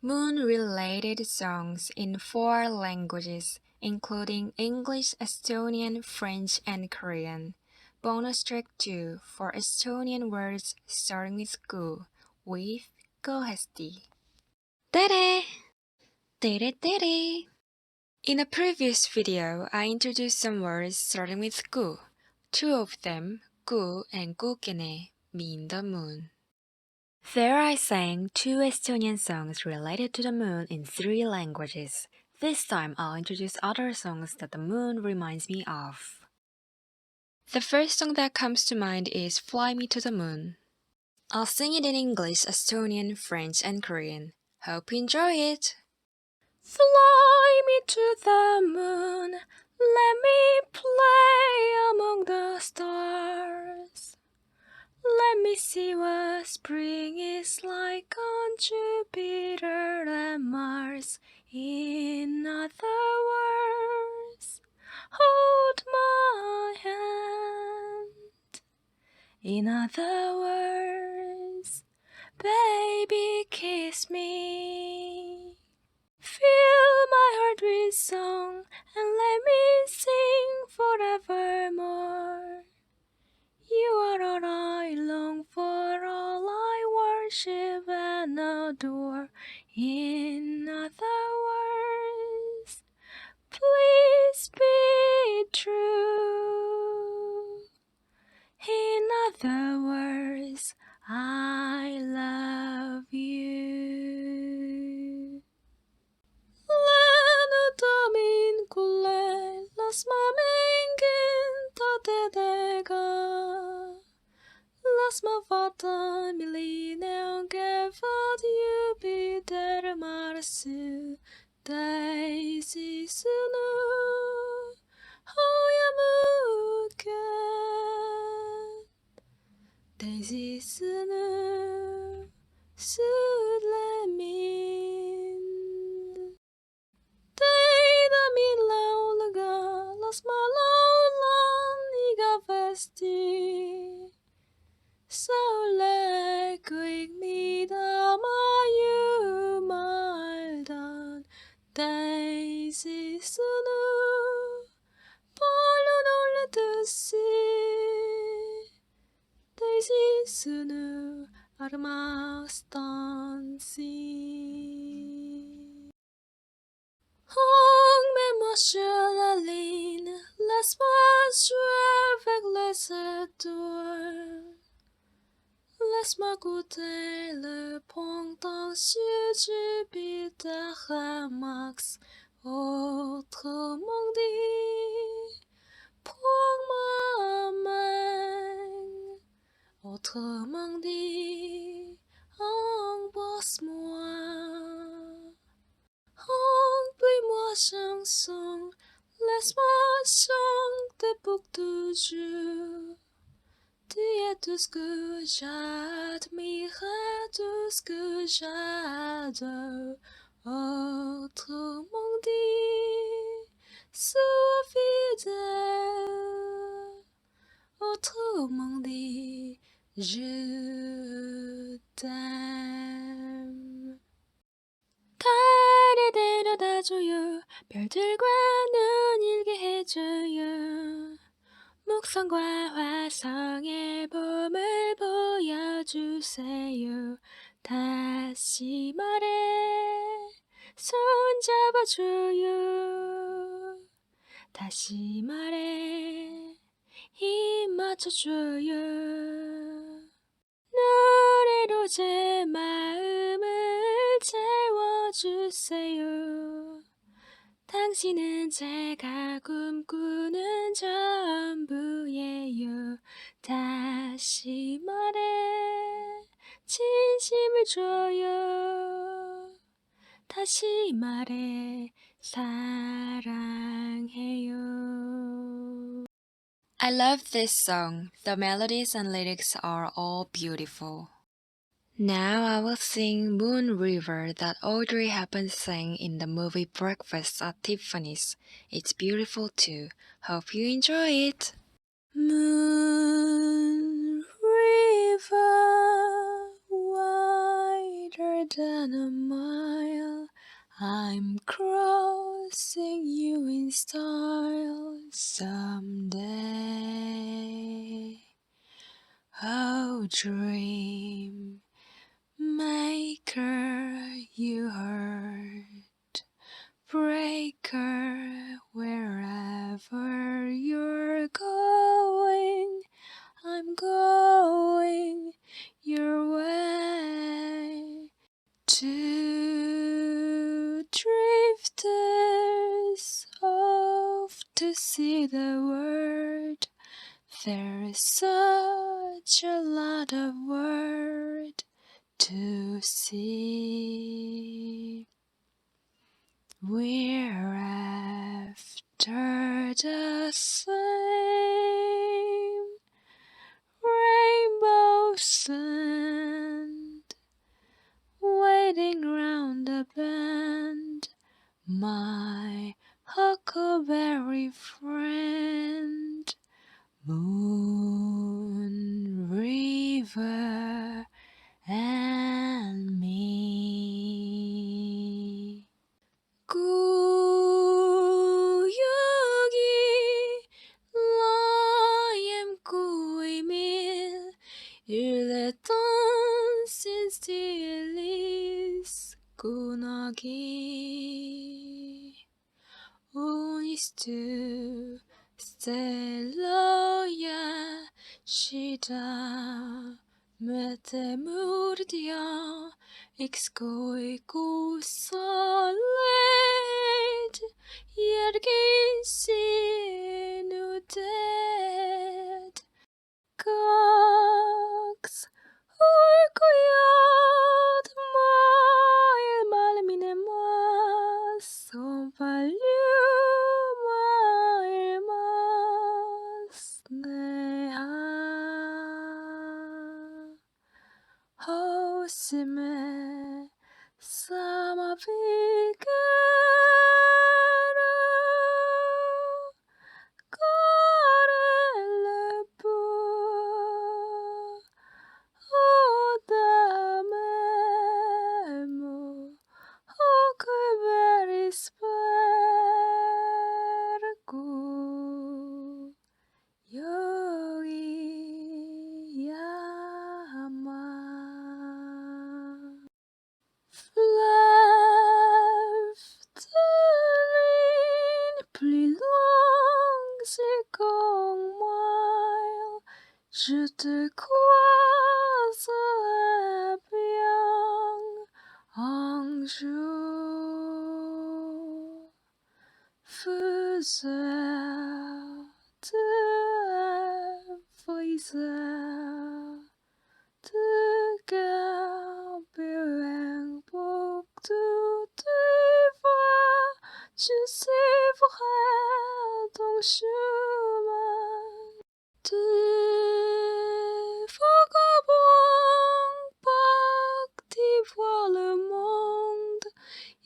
moon-related songs in 4 languages, including English, Estonian, French, and Korean. Bonus track 2 for Estonian words starting with 구 with kohasti. tere! Tere tere! In a previous video, I introduced some words starting with 구. 2 of them, 구 and kukene, mean the moon. There I sang 2 Estonian songs related to the moon in 3 languages. This time I'll introduce other songs that the moon reminds me of. The first song that comes to mind is Fly Me to the Moon. I'll sing it in English, Estonian, French, and Korean. Hope you enjoy it! Fly me to the moon, let me play among the stars. Let me see what spring is like on Jupiter and Mars. In other words, hold my hand. In other words, baby, kiss me. Fill my heart with song and let me sing forevermore. You are all I long for, all I worship and adore. In other words, please be true. In other words, I love you. Lennuta min kuule, las ma mängin Taebaek'a. Las ma vaatan, milline on kevad Jupiter Marsi, täisisõnu hoia mu käed. Täisisõnu südle mind. Täida mind lauluga, las ma laulan igavesti. Sa oled kõik, mida ma jumaldan. Täisisõnu, palun ole tõsi. Täisisõnu, armastan sind. Emmène-moi sur la ligne, laisse-moi jouer avec les étoiles. Laisse-moi goûter le printemps sur Jupiter et Mars. Autrement dit, prends ma main. Autrement dit, embrasse-moi. Remplis-moi chanson, laisse-moi chanter pour toujours. Tu es tout ce que j'admire, tout ce que j'adore. Autrement dit, sois fidèle. Autrement dit, je t'aime. 달에 데려다줘요. 별들과 눈 일게 해줘요. 목성과 화성의 봄을 보여주세요. 다시 말해 손잡아줘요. 다시 말해 힘 맞춰줘요. 노래로 제 마음을 채워주세요. 당신은 제가 꿈꾸는 전부예요. 다시 말해 진심을 줘요. 다시 말해 사랑해요. I love this song. The melodies and lyrics are all beautiful. Now I will sing Moon River that Audrey Hepburn sang in the movie Breakfast at Tiffany's. It's beautiful too. Hope you enjoy it. Moon River, wider than a mile. I'm crossing you in style someday. Oh, dream maker, you heart breaker, wherever you're going, I'm going your way. Two drifters off to see the world. There is such a lot of world to see. We're after the same rainbow sand, waiting round the bend, my huckleberry friend. Moon, river, and me. 구역이 라엠 il est temps since kunagi unistu stelloya shida mete murdia excoico solid yergin dead Cox orcoyat mal Emmène-moi son neha hosime samavigero corelepu odamemo huckleberry sparku yogi-yama. Fleuve de lune plus longue qu'un mile, je te croiserai bien un jour. Faiseur de briseur de guerre, bien pour tout devoir, je suivrai ton chemin. De vagabond parti voir le monde,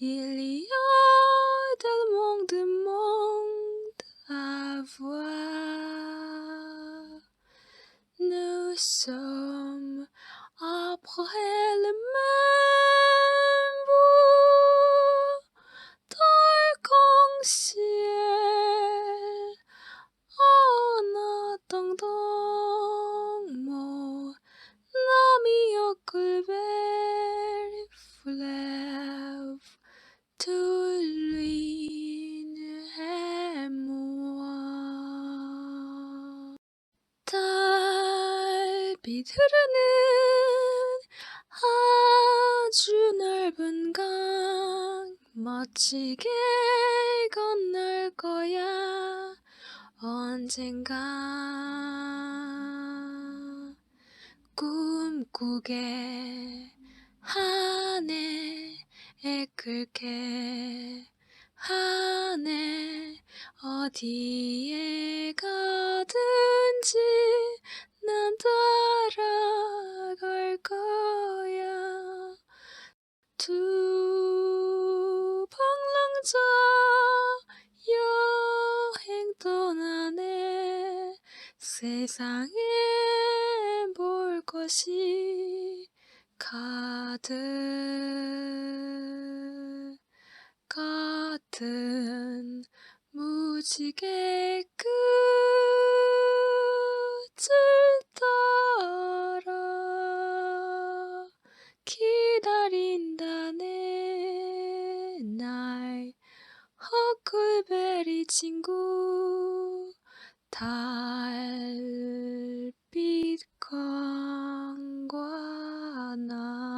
il y a tellement de monde à voir. Nous sommes après le même bout d'arc-en-ciel. En attendant mon ami huckleberry, fleuve de lune et moi. 달빛 흐르는 아주 넓은 강 멋지게 건널 거야 언젠가 꿈꾸게 하네 애끓게 하네 어디에 가든지 난 따라갈 거야 두 방랑자 여행 떠나네 세상에 볼 것이 가득 같은 무지개 끝을 따라 기다린다네 날 허클베리 친구 달빛광과 나.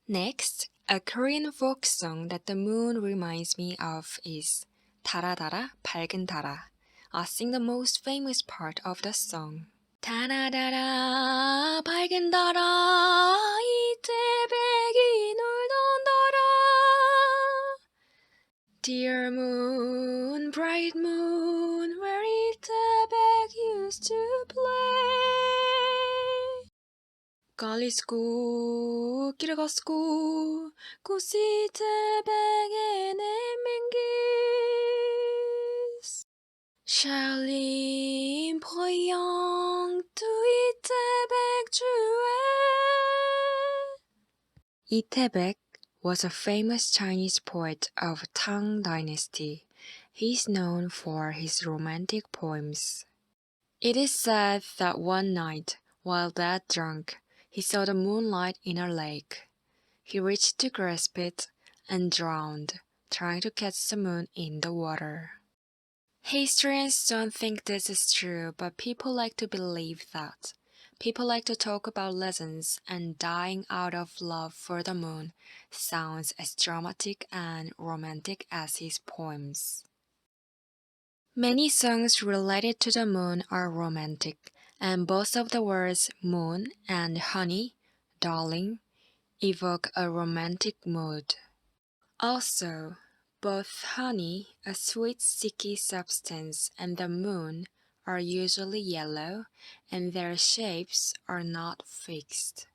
Next, a Korean folk song that the moon reminds me of is Dal-a Dal-a Bal-geun Dal-a. I'll sing the most famous part of the song. Dal-a Dal-a Bal-geun Dal-a 이태백이 놀던 달아 Dear moon, bright moon, where Taebaek used to play. Kallis kirgas kusi Taebaek Emmène-moi. Chère, brillante, Taebaek jõgi. Taebaek was a famous Chinese poet of Tang Dynasty. He's known for his romantic poems. It is said that one night, while dead drunk, he saw the moonlight in a lake. He reached to grasp it and drowned, trying to catch the moon in the water. Historians don't think this is true, but people like to believe that. People like to talk about legends, and dying out of love for the moon sounds as dramatic and romantic as his poems. Many songs related to the moon are romantic, and both of the words moon and honey, darling, evoke a romantic mood. Also, both honey, a sweet sticky substance, and the moon are usually yellow, and their shapes are not fixed.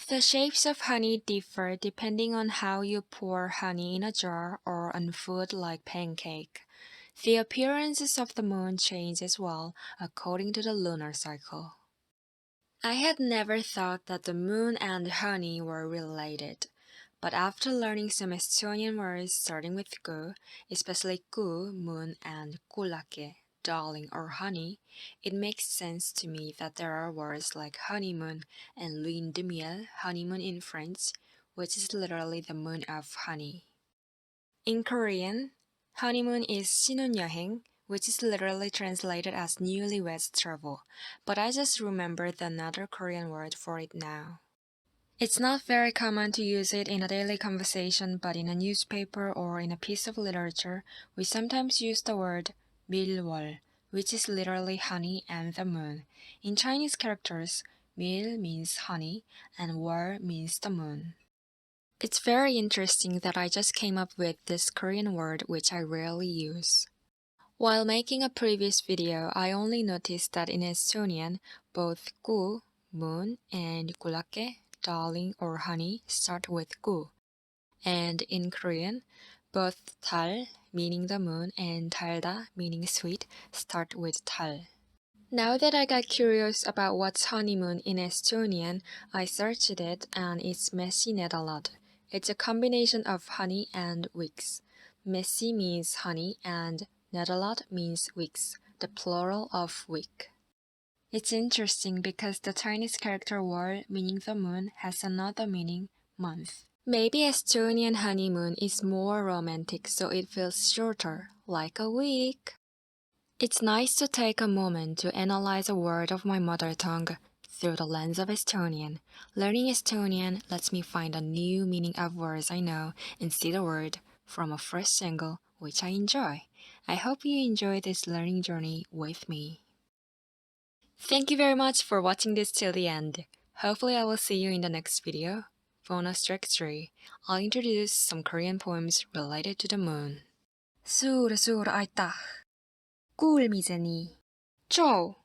The shapes of honey differ depending on how you pour honey in a jar or on food like pancake. The appearances of the moon change as well according to the lunar cycle. I had never thought that the moon and honey were related, but after learning some Estonian words starting with ku, especially ku, moon, and kuule, darling or honey, it makes sense to me that there are words like honeymoon and lune de miel, honeymoon in French, which is literally the moon of honey. In Korean, honeymoon is 신혼여행, which is literally translated as newlyweds travel, but I just remembered another Korean word for it now. It's not very common to use it in a daily conversation, but in a newspaper or in a piece of literature, we sometimes use the word 밀월, which is literally honey and the moon. In Chinese characters, 밀 means honey and 월 means the moon. It's very interesting that I just came up with this Korean word which I rarely use. While making a previous video, I only noticed that in Estonian, both ku, moon, and kuule, darling or honey, start with ku. And in Korean, both dal, meaning the moon, and 달다, meaning sweet, start with dal. Now that I got curious about what's honeymoon in Estonian, I searched it and it's mesi-nedalad. It's a combination of honey and weeks. Mesi means honey and nedalad means weeks, the plural of week. It's interesting because the Chinese character 월, meaning the moon, has another meaning, month. Maybe Estonian honeymoon is more romantic, so it feels shorter, like a week. It's nice to take a moment to analyze a word of my mother tongue through the lens of Estonian. Learning Estonian lets me find a new meaning of words I know and see the word from a fresh angle, which I enjoy. I hope you enjoy this learning journey with me. Thank you very much for watching this till the end. Hopefully I will see you in the next video. Bonus track 3. I'll introduce some Korean poems related to the moon. Aitäh. Kuulmiseni. Ciao.